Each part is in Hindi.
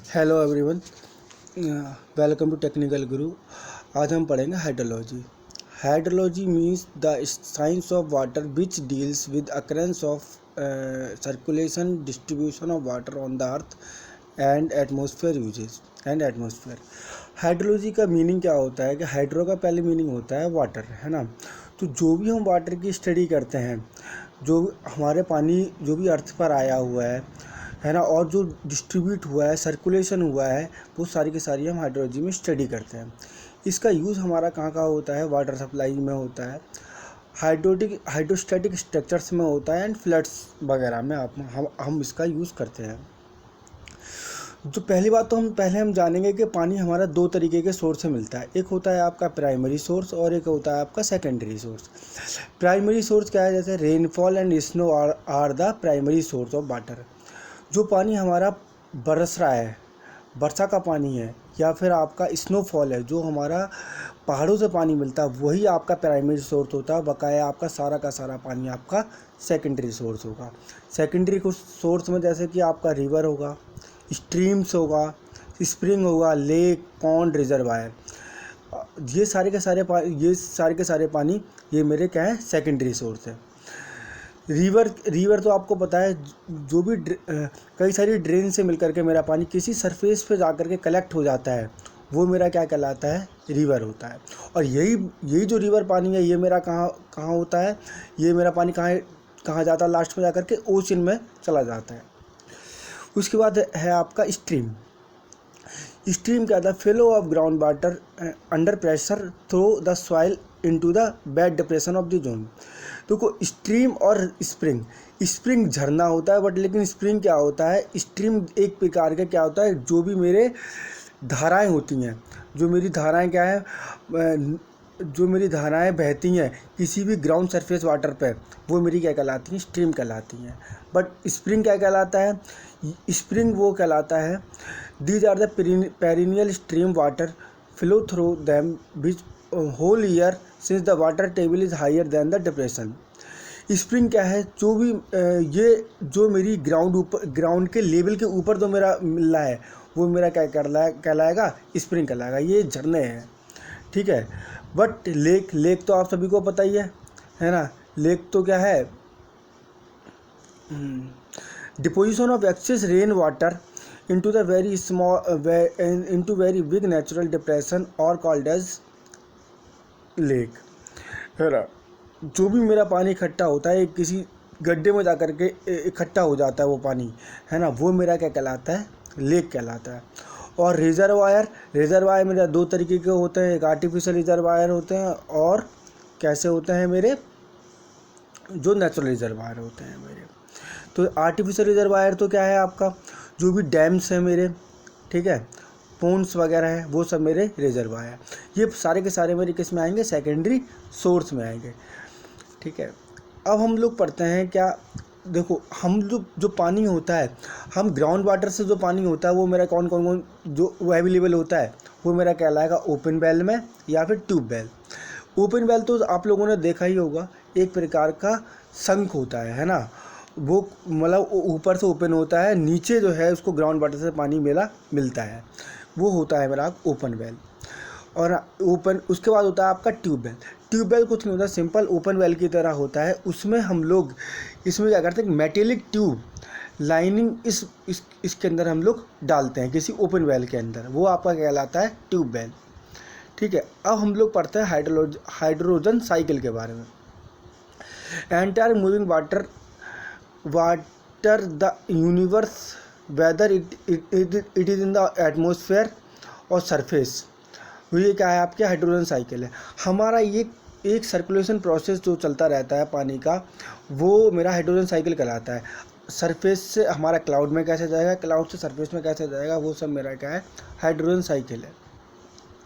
Hello everyone, welcome to technical guru. आज हम पढ़ेंगे hydrology. Hydrology means the science of water which deals with occurrence of circulation distribution of water on the earth and atmosphere uses and atmosphere. Hydrology का मीनिंग क्या होता है कि हाइड्रो का पहले मीनिंग होता है वाटर, है ना। तो जो भी हम वाटर की स्टडी करते हैं, जो हमारे पानी जो भी अर्थ पर आया हुआ है ना, और जो डिस्ट्रीब्यूट हुआ है, सर्कुलेशन हुआ है, वो सारी की सारी हम हाइड्रोलॉजी में स्टडी करते हैं। इसका यूज़ हमारा कहाँ कहाँ होता है? वाटर सप्लाई में होता है, हाइड्रोस्टैटिक स्ट्रक्चर्स में होता है, एंड फ्लड्स वगैरह में हम इसका यूज़ करते हैं। जो पहली बात तो हम जानेंगे कि पानी हमारा दो तरीके के सोर्स से मिलता है। एक होता है आपका प्राइमरी सोर्स और एक होता है आपका सेकेंडरी सोर्स। प्राइमरी सोर्स क्या है? जैसे rainfall and snow are the primary source of water. जो पानी हमारा बरस रहा है, वर्षा का पानी है, या फिर आपका स्नोफॉल है, जो हमारा पहाड़ों से पानी मिलता है, वही आपका प्राइमरी सोर्स होता है। बकाया आपका सारा का सारा पानी आपका सेकेंडरी सोर्स होगा। सेकेंडरी सोर्स में जैसे कि आपका रिवर होगा, स्ट्रीम्स होगा, स्प्रिंग होगा, लेक, पॉन्ड, रिजर्वायर। ये सारे के सारे पानी ये मेरे क्या है? सेकेंडरी सोर्स है। रिवर तो आपको पता है, जो भी कई सारी ड्रेन से मिलकर के मेरा पानी किसी सरफेस पे जाकर के कलेक्ट हो जाता है, वो मेरा क्या कहलाता है? रिवर होता है। और यही जो रिवर पानी है, ये मेरा कहाँ कहाँ होता है? ये मेरा पानी कहाँ जाता है? लास्ट में जाकर के ओशन में चला जाता है। उसके बाद है आपका स्ट्रीम। स्ट्रीम क्या था? Flow of ground water under pressure through the soil into the bed depression of the zone. देखो, स्ट्रीम और स्प्रिंग झरना होता है, बट लेकिन स्प्रिंग क्या होता है? स्ट्रीम एक प्रकार का क्या होता है? जो भी मेरे धाराएं होती हैं, जो मेरी धाराएं क्या है, जो मेरी धाराएं बहती हैं किसी भी ग्राउंड सरफेस वाटर पे, वो मेरी क्या कहलाती हैं? स्ट्रीम कहलाती हैं। बट स्प्रिंग क्या कहलाता है? स्प्रिंग वो कहलाता है, these are the perennial stream water flow through them which whole year since the water table is higher than the depression. Spring क्या है? जो भी ये जो मेरी ग्राउंड के लेवल के ऊपर जो मेरा मिल रहा है, वो मेरा क्या कहलाएगा? स्प्रिंग कहलाएगा। ये झरने हैं, ठीक है। बट लेक तो आप सभी को पता ही है ना। लेक तो क्या है? Deposition of excess rain water into the very small into very big natural depression or called as lake, है ना। जो भी मेरा पानी इकट्ठा होता है, किसी गड्ढे में जाकर के इकट्ठा हो जाता है वो पानी, है ना, वो मेरा क्या कहलाता है? लेक कहलाता है। और रिजर्वायर मेरा दो तरीके के होते हैं। एक आर्टिफिशियल रिजर्वायर होते हैं, और कैसे होते हैं मेरे? जो नेचुरल रिजर्वायर होते हैं मेरे। तो आर्टिफिशियल रिजर्वायर तो क्या है आपका? जो भी डैम्स हैं मेरे, ठीक है, पोन्स वगैरह हैं, वो सब मेरे रिजर्वायर। ये सारे के सारे मेरे किस में आएंगे? सेकेंडरी सोर्स में आएंगे, ठीक है। अब हम लोग पढ़ते हैं क्या? देखो, हम जो पानी होता है, हम ग्राउंड वाटर से जो पानी होता है, वो मेरा कौन जो अवेलेबल होता है, वो मेरा कहलाएगा ओपन वेल में या फिर ट्यूबवेल। ओपन वेल तो आप लोगों ने देखा ही होगा, एक प्रकार का संख होता है ना। वो मतलब ऊपर से ओपन होता है, नीचे जो है उसको ग्राउंड वाटर से पानी मिलता है, वो होता है मेरा ओपन वेल। और उसके बाद होता है आपका ट्यूबवेल। ट्यूबवेल कुछ नहीं होता, सिंपल ओपन वेल की तरह होता है। उसमें हम लोग इसमें क्या करते हैं? मेटेलिक ट्यूब लाइनिंग इसके अंदर हम लोग डालते हैं, किसी ओपन वेल के अंदर, वो आपका कहलाता है ट्यूबवेल, ठीक है। अब हम लोग पढ़ते हैं हाइड्रोजन साइकिल के बारे में। Entire moving water the universe, whether it is in the atmosphere और सरफेस, ये क्या है? आपके हाइड्रोजन साइकिल है। हमारा ये एक सर्कुलेशन प्रोसेस जो चलता रहता है पानी का, वो मेरा हाइड्रोजन साइकिल कहलाता है। सरफेस से हमारा क्लाउड में कैसे जाएगा, क्लाउड से सरफेस में कैसे जाएगा, वो सब मेरा क्या है? हाइड्रोजन साइकिल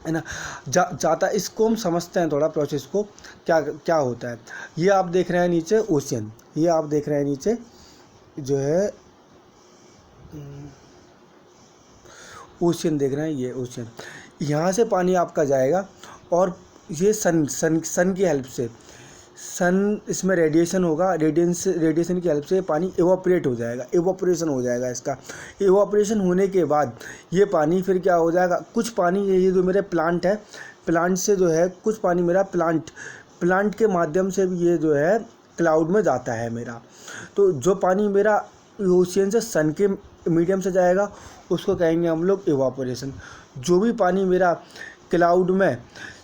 है ना। जाता इसको हम समझते हैं थोड़ा प्रोसेस को, क्या क्या होता है। ये आप देख रहे हैं नीचे ओशियन, ये आप देख रहे हैं नीचे जो है ओशियन देख रहे हैं, ये ओशियन। यहाँ से पानी आपका जाएगा, और ये सन की हेल्प से सन इसमें रेडिएशन होगा, रेडिएशन की हेल्प से पानी एवापोरेट हो जाएगा, एवापोरेशन हो जाएगा इसका। एवापोरेशन होने के बाद ये पानी फिर क्या हो जाएगा, कुछ पानी ये जो मेरे प्लांट है, प्लांट से जो है कुछ पानी मेरा प्लांट के माध्यम से भी ये जो है क्लाउड में जाता है मेरा। तो जो पानी मेरा ओशियन से सन के मीडियम से जाएगा उसको कहेंगे हम लोग एवापोरेशन। जो भी पानी मेरा क्लाउड में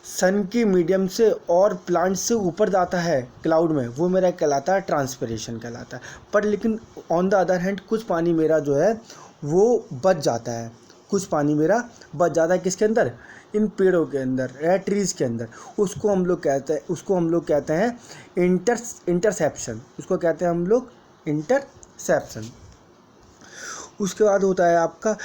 सन की मीडियम से और प्लांट से ऊपर जाता है क्लाउड में, वो मेरा कहलाता है ट्रांसपिरेशन कहलाता है। पर लेकिन ऑन द अदर हैंड कुछ पानी मेरा जो है वो बच जाता है, कुछ पानी मेरा बच जाता है किसके अंदर, इन पेड़ों के अंदर या ट्रीज़ के अंदर। उसको हम लोग कहते हैं इंटरसेप्शन, उसको कहते हैं हम लोग इंटरसेप्शन। उसके बाद होता है आपका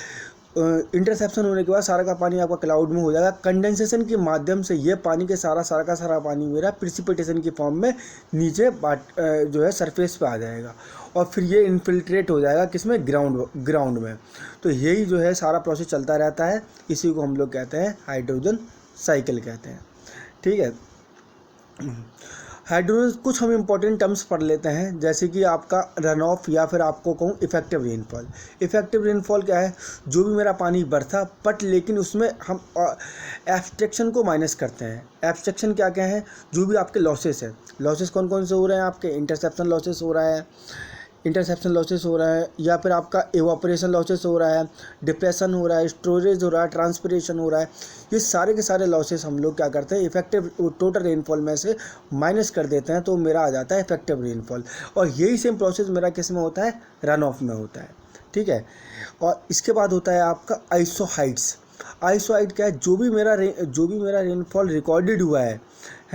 इंटरसेप्शन होने के बाद सारा का पानी आपका क्लाउड में हो जाएगा। कंडेंसेशन के माध्यम से ये पानी के सारा का सारा पानी मेरा प्रिसिपिटेशन की फॉर्म में नीचे जो है सरफेस पे आ जाएगा और फिर ये इनफिल्ट्रेट हो जाएगा किसमें, ग्राउंड में। तो यही जो है सारा प्रोसेस चलता रहता है। इसी को हम लोग कहते हैं हाइड्रोजन साइकिल कहते हैं। ठीक है, हाइड्रोजन कुछ हम इम्पोर्टेंट टर्म्स पढ़ लेते हैं, जैसे कि आपका रन ऑफ या फिर आपको कहूँ इफेक्टिव रेनफॉल। इफेक्टिव रेनफॉल क्या है, जो भी मेरा पानी बरसा बट लेकिन उसमें हम एब्स्ट्रैक्शन को माइनस करते हैं। एब्स्ट्रैक्शन क्या क्या है, जो भी आपके लॉसेस है, लॉसेस कौन कौन से हो रहे हैं आपके, इंटरसेप्शन लॉसेस हो रहा है, या फिर आपका एवापोरेशन लॉसेस हो रहा है, डिप्रेशन हो रहा है, स्टोरेज हो रहा है, ट्रांसपिरेशन हो रहा है। ये सारे के सारे लॉसेस हम लोग क्या करते हैं, इफेक्टिव टोटल रेनफॉल में से माइनस कर देते हैं, तो मेरा आ जाता है इफेक्टिव रेनफॉल। और यही सेम प्रोसेस मेरा किस में होता है, रन ऑफ में होता है। ठीक है, और इसके बाद होता है आपका आइसोहाइड्स। आइसोहाइड क्या है, जो भी मेरा रेनफॉल रिकॉर्डेड हुआ है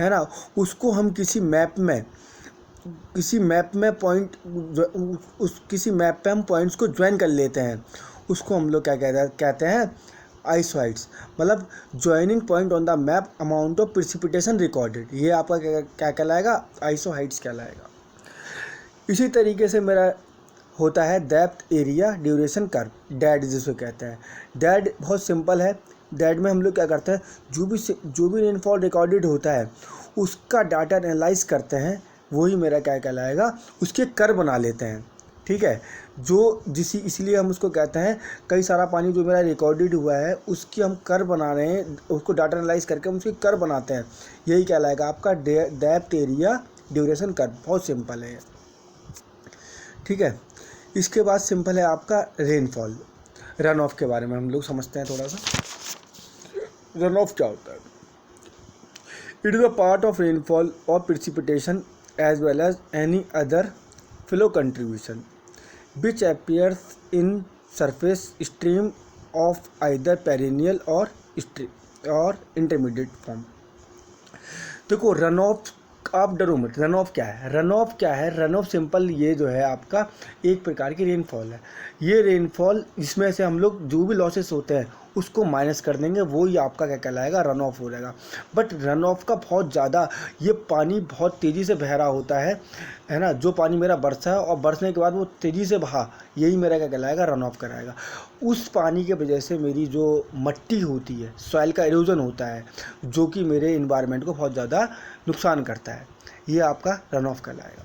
ना, उसको हम किसी मैप में हम पॉइंट्स को ज्वाइन कर लेते हैं। उसको हम लोग क्या कहते हैं आइसोहाइड्स, मतलब joining point on the map amount of precipitation recorded. ये आपका क्या कहलाएगा, आइसोहाइड्स कहलाएगा। इसी तरीके से मेरा होता है depth area duration curve, dad जिसको कहते हैं। डैड बहुत सिंपल है। डैड में हम लोग क्या करते हैं, जो भी रेनफॉल रिकॉर्डेड होता है उसका डाटा एनालाइज करते हैं, वही मेरा क्या कहलाएगा, उसके कर्व बना लेते हैं। ठीक है, इसलिए हम उसको कहते हैं, कई सारा पानी जो मेरा रिकॉर्डेड हुआ है उसकी हम कर्व बना रहे हैं, उसको डाटा एनालाइज करके हम उसके कर्व बनाते हैं। यही कहलाएगा आपका डेप्थ एरिया ड्यूरेशन कर्व। बहुत सिंपल है। ठीक है, इसके बाद सिंपल है आपका रेनफॉल। रन ऑफ के बारे में हम लोग समझते हैं थोड़ा सा। रन ऑफ क्या होता है, it is a part of rainfall और precipitation as well as any other flow contribution which appears in surface stream of either perennial or intermediate form। देखो, रन ऑफ आप डरो मत। रन ऑफ क्या है, रन ऑफ सिंपल ये जो है आपका एक प्रकार की रेनफॉल है। ये रेनफॉल इसमें से हम लोग जो भी लॉसेस होते हैं उसको माइनस कर देंगे, वो ही आपका क्या कहलाएगा, रन ऑफ हो जाएगा। बट रन ऑफ का बहुत ज़्यादा, ये पानी बहुत तेज़ी से बह रहा होता है ना, जो पानी मेरा बरसा है और बरसने के बाद वो तेज़ी से बहा, यही मेरा क्या कहलाएगा, रन ऑफ कराएगा। उस पानी के वजह से मेरी जो मट्टी होती है, सॉइल का इरोजन होता है, जो कि मेरे इन्वायरमेंट को बहुत ज़्यादा नुकसान करता है, ये आपका रन ऑफ कहलाएगा।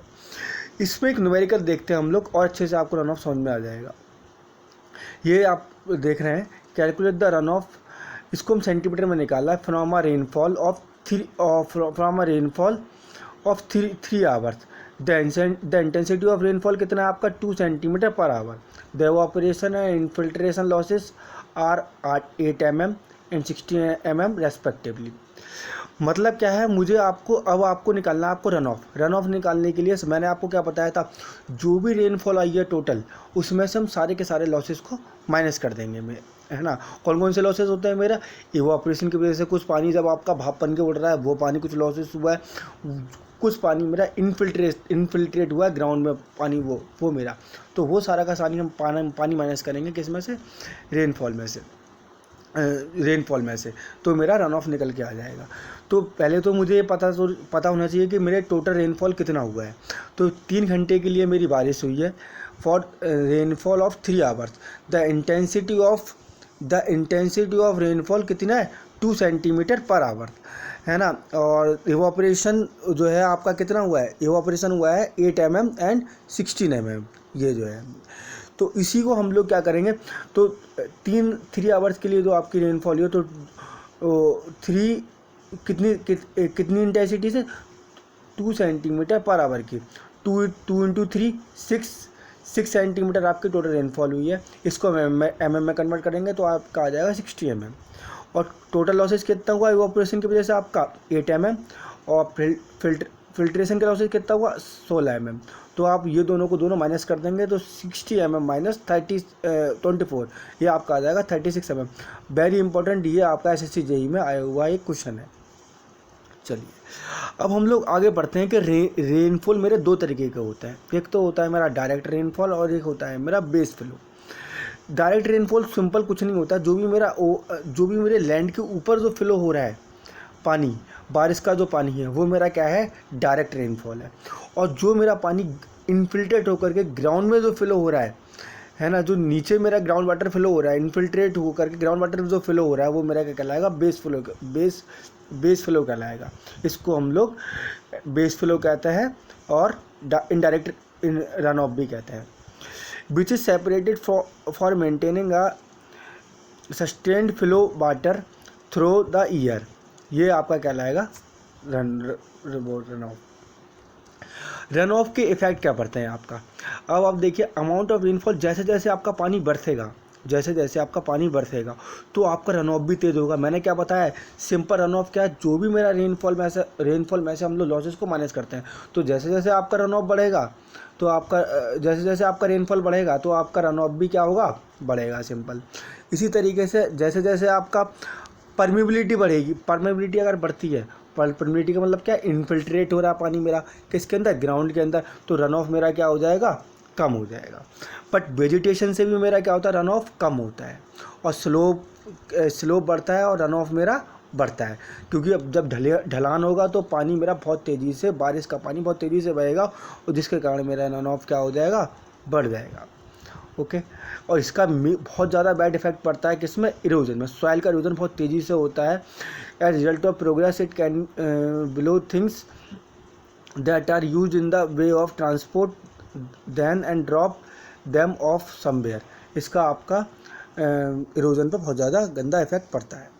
इसमें एक न्यूमेरिकल देखते हैं हम लोग और अच्छे से आपको रन ऑफ समझ में आ जाएगा। ये आप देख रहे हैं, कैलकुलेट द रन ऑफ, इसको हम सेंटीमीटर में निकाला है, from a rainfall of 3 hours. The intensity of rainfall कितना है आपका, 2 centimetre per hour. The evaporation and infiltration losses are 8 mm and 16 mm respectively. मतलब क्या है, आपको निकालना है आपको रन ऑफ निकालने के लिए मैंने आपको क्या बताया था, जो भी रेनफॉल आई है टोटल, उसमें से हम सारे के सारे लॉसेस को माइनस कर देंगे है ना। कौन कौन से लॉसेस होते हैं मेरा, इवापोरेशन की वजह से कुछ पानी जब आपका भाप बन के उड़ रहा है वो पानी कुछ लॉसेस हुआ है, कुछ पानी मेरा इनफिल्ट्रेट हुआ है ग्राउंड में पानी, वो मेरा, तो वो सारा का सारी हम पानी माइनस करेंगे किस में से, रेनफॉल में से, तो मेरा रन ऑफ निकल के आ जाएगा। तो पहले तो मुझे पता होना चाहिए कि मेरे टोटल रेनफॉल कितना हुआ है। तो 3 घंटे के लिए मेरी बारिश हुई है, for rainfall of 3 hours. The intensity of rainfall कितना है, 2 सेंटीमीटर पर आवर, है ना। और इवापोरेशन जो है आपका कितना हुआ है, इवापोरेशन हुआ है 8 mm एंड 16 mm, ये जो है। तो इसी को हम लोग क्या करेंगे, तो 3 आवर्स के लिए जो आपकी रेनफॉल हो, तो 3 कितनी इंटेंसिटी से, 2 सेंटीमीटर पर आवर की, 2 इंटू 3 6 सेंटीमीटर आपकी टोटल रेनफॉल हुई है। इसको एम में कन्वर्ट करेंगे तो आपका आ जाएगा 60 mm। और टोटल लॉसेज कितना हुआ इवापोरेशन की वजह से आपका 8 mm, और फिल्ट्रेशन का लॉसेज कितना हुआ 16 mm। तो आप ये दोनों को दोनों माइनस कर देंगे तो 60 mm माइनस 24, ये आपका आ जाएगा 36 mm। वेरी इंपॉर्टेंट, ये आपका SSC JEE में आया हुआ एक क्वेश्चन है। चलिए अब हम लोग आगे बढ़ते हैं कि रेनफॉल मेरे 2 तरीके का होता है। एक तो होता है मेरा डायरेक्ट रेनफॉल और एक होता है मेरा base flow. Direct rainfall simple कुछ नहीं होता, जो भी मेरे लैंड के ऊपर जो फ्लो हो रहा है पानी, बारिश का जो पानी है वो मेरा क्या है, डायरेक्ट रेनफॉल है। और जो मेरा पानी इनफिल्ट्रेट होकर के ग्राउंड में जो फ्लो हो रहा है ना, जो नीचे मेरा ग्राउंड वाटर फ्लो हो रहा है, इनफिल्ट्रेट होकर के ग्राउंड वाटर जो फ्लो हो रहा है, वो मेरा क्या कहलाएगा, बेस फ्लो कहलाएगा। इसको हम लोग बेस फ्लो कहते हैं और इनडायरेक्ट रन ऑफ भी कहते हैं। Which is separated for maintaining a sustained flow water through the year, ये आपका कहलाएगा रन ऑफ। रन ऑफ के इफेक्ट क्या पड़ते हैं आपका, अब आप देखिए अमाउंट ऑफ रेनफॉल, जैसे जैसे आपका पानी बरसेगा तो आपका रन ऑफ भी तेज़ होगा। मैंने क्या बताया, सिंपल रन ऑफ क्या है, जो भी मेरा रेनफॉल में से हम लोग लॉसेस को माइनस करते हैं। तो जैसे जैसे आपका रन ऑफ बढ़ेगा तो आपका रेनफॉल बढ़ेगा तो आपका रन ऑफ भी क्या होगा, बढ़ेगा, सिंपल। इसी तरीके से जैसे जैसे आपका परमिबिलिटी बढ़ेगी, परमिबिलिटी अगर बढ़ती है, परमिबिलिटी का मतलब क्या है, इनफिल्ट्रेट हो रहा है पानी मेरा किसके अंदर, ग्राउंड के अंदर, तो रन ऑफ मेरा क्या हो जाएगा, कम हो जाएगा। बट वेजिटेशन से भी मेरा क्या होता है, रन ऑफ कम होता है। और स्लोप बढ़ता है और रन ऑफ मेरा बढ़ता है, क्योंकि अब जब ढलान होगा तो पानी मेरा बहुत तेज़ी से, बारिश का पानी बहुत तेज़ी से बहेगा और जिसके कारण मेरा रन ऑफ क्या हो जाएगा, बढ़ जाएगा। ओके। और इसका बहुत ज़्यादा बैड इफेक्ट पड़ता है किसमें, इरोजन में। सॉइल का इरोजन बहुत तेज़ी से होता है। As result of progress it can blow things that are use in the way of transport then and drop them off somewhere. इसका आपका इरोजन पर बहुत ज़्यादा गंदा इफेक्ट पड़ता है।